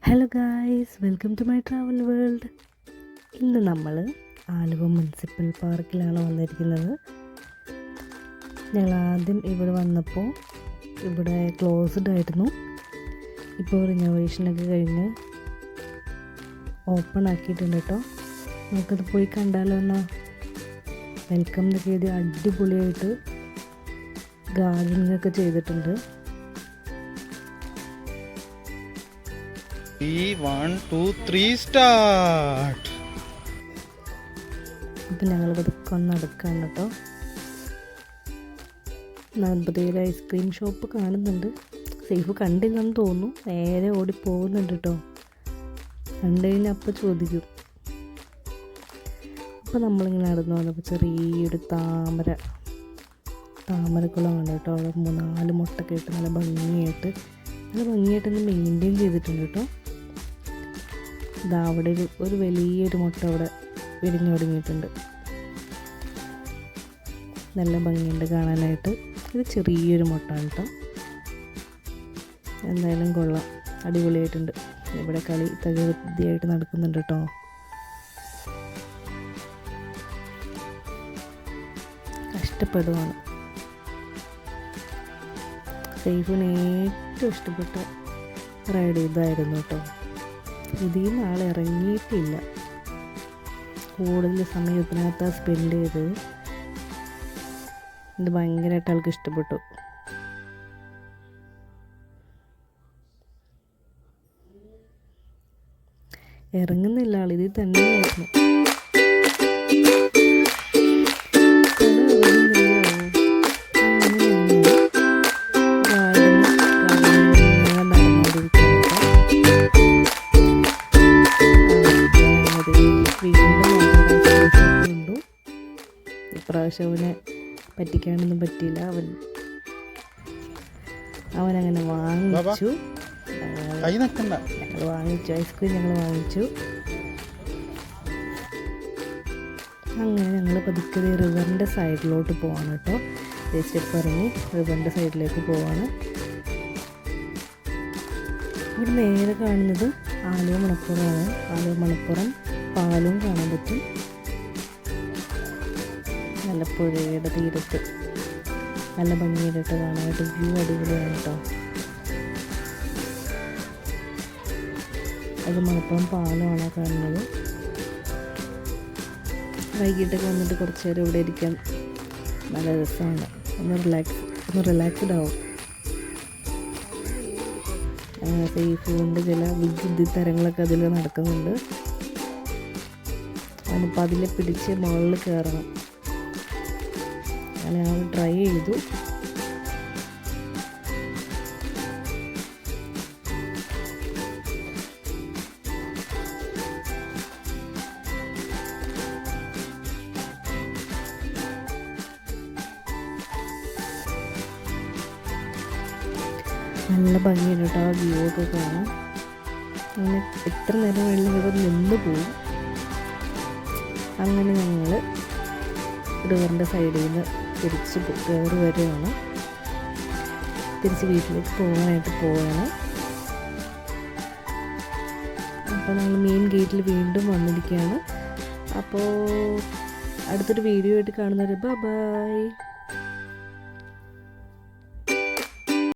Hello guys, welcome to my travel world. ഇന്ന് നമ്മൾ Aluva municipal പാർക്കിലാണ് വന്നിരിക്കുന്നത്. ഞങ്ങൾ ആദ്യം ഇവിടെ വന്നപ്പോൾ ഇവിടെ ക്ലോസ്ഡ് ആയിരുന്നു. ഇപ്പോൾ റിനോവേഷനൊക്കെ കഴിഞ്ഞ് ഓപ്പൺ ആക്കിയിട്ടുണ്ട് കേട്ടോ. നമുക്കത് പോയി കണ്ടാലോ എന്നാ. വെൽക്കം എന്നൊക്കെ എഴുതി അടിപൊളിയായിട്ട് ഗാർഡനിങ് ഒക്കെ ചെയ്തിട്ടുണ്ട്. 1 2 3 സ്റ്റാർട്ട്. അപ്പം ഞങ്ങൾ പതുക്കെ ഒന്ന് അടുക്കാണ് കേട്ടോ. നമ്പൂതിരി ഐസ്ക്രീം ഷോപ്പ് കാണുന്നുണ്ട്. സേഫ് കണ്ടില്ലെന്ന് തോന്നുന്നു. നേരെ ഓടി പോകുന്നുണ്ട് കേട്ടോ. കണ്ടു കഴിഞ്ഞാൽ അപ്പം ചോദിക്കും. അപ്പോൾ നമ്മളിങ്ങനെ നടന്നു വന്നപ്പോൾ ചെറിയൊരു താമരക്കുളമാണ് കേട്ടോ. അവിടെ 3-4 മുട്ടൊക്കെ ഇട്ട് നല്ല ഭംഗിയായിട്ടൊന്ന് മെയിൻറ്റെയിൻ ചെയ്തിട്ടുണ്ട് കേട്ടോ. ഇതാ അവിടെ ഒരു വലിയൊരു മുട്ട അവിടെ വിരിഞ്ഞു തുടങ്ങിയിട്ടുണ്ട്. നല്ല ഭംഗിയുണ്ട് കാണാനായിട്ട്. ഇത് ചെറിയൊരു മുട്ടയാണ് കേട്ടോ. എന്തായാലും കൊള്ളാം, അടിപൊളിയായിട്ടുണ്ട്. ഇവിടെ കളി തകൃതിയായിട്ട് നടക്കുന്നുണ്ട് കേട്ടോ. കഷ്ടപ്പെടുവാണ്. സേഫിന് ഏറ്റവും ഇഷ്ടപ്പെട്ട റൈഡ് ഇതായിരുന്നു കേട്ടോ. ഇതിൽ നിന്ന് ആൾ ഇറങ്ങിയിട്ടില്ല. കൂടുതൽ സമയം ഇതിനകത്ത് സ്പെൻഡ് ചെയ്ത് ഇത് ഭയങ്കരമായിട്ട് ആൾക്ക് ഇഷ്ടപ്പെട്ടു. ഇറങ്ങുന്നില്ല ആൾ, ഇതിൽ തന്നെയായിരുന്നു. ഇപ്രാവശ്യം അവനെ പറ്റിക്കാനൊന്നും പറ്റിയില്ല. അവനങ്ങനെ വാങ്ങിച്ചു. ഐസ്ക്രീം ഞങ്ങൾ വാങ്ങിച്ചു. അങ്ങനെ ഞങ്ങൾ പതുക്കെ റിവറിൻ്റെ സൈഡിലോട്ട് പോവാണ് കേട്ടോ. സ്റ്റെപ്പ് ഇറങ്ങി റിവറിൻ്റെ സൈഡിലേക്ക് പോവാണ്. ഇവിടെ നേരെ കാണുന്നത് ആലുവ മണപ്പുറമാണ്. ആലുവ മണപ്പുറം പാലവും കാണാൻ പറ്റും. നല്ല പുഴയുടെ തീരത്ത് നല്ല ഭംഗിയായിട്ട് കാണാനായിട്ട് വ്യൂ അടിപൊളിയാണ് കേട്ടോ. അത് മണപ്പുറം പാലമാണ് കാണുന്നത്. വൈകിട്ടൊക്കെ വന്നിട്ട് കുറച്ച് നേരം ഇവിടെ ഇരിക്കാൻ നല്ല രസമാണ്. ഒന്ന് റിലാക്സ്ഡ് ആവും. സേഫ് കൊണ്ട് ചില വിദ്യുത് തരങ്ങളൊക്കെ അതിൽ നടക്കുന്നുണ്ട്. അതിനിപ്പോൾ അതിലെ പിടിച്ച് മുകളിൽ കയറണം. അങ്ങനെ ഞങ്ങൾ ട്രൈ ചെയ്തു. നല്ല ഭംഗിയുണ്ട് കേട്ടോ. ആ വ്യൂ ഒക്കെ കാണാം. അങ്ങനെ എത്ര നേരം വേണമെങ്കിലും ഇവിടെ നിന്ന് പോകും. അങ്ങനെ ഞങ്ങൾ റിവറിൻ്റെ സൈഡിൽ നിന്ന് തിരിച്ച് കയറി വരുവാണ്. തിരിച്ച് വീട്ടിലേക്ക് പോകാനായിട്ട് പോവുകയാണ്. അപ്പോൾ ഞങ്ങൾ മെയിൻ ഗേറ്റിൽ വീണ്ടും വന്നിരിക്കുകയാണ്. അപ്പോൾ അടുത്തൊരു വീഡിയോ ആയിട്ട് കാണുന്നവരെ ബൈ.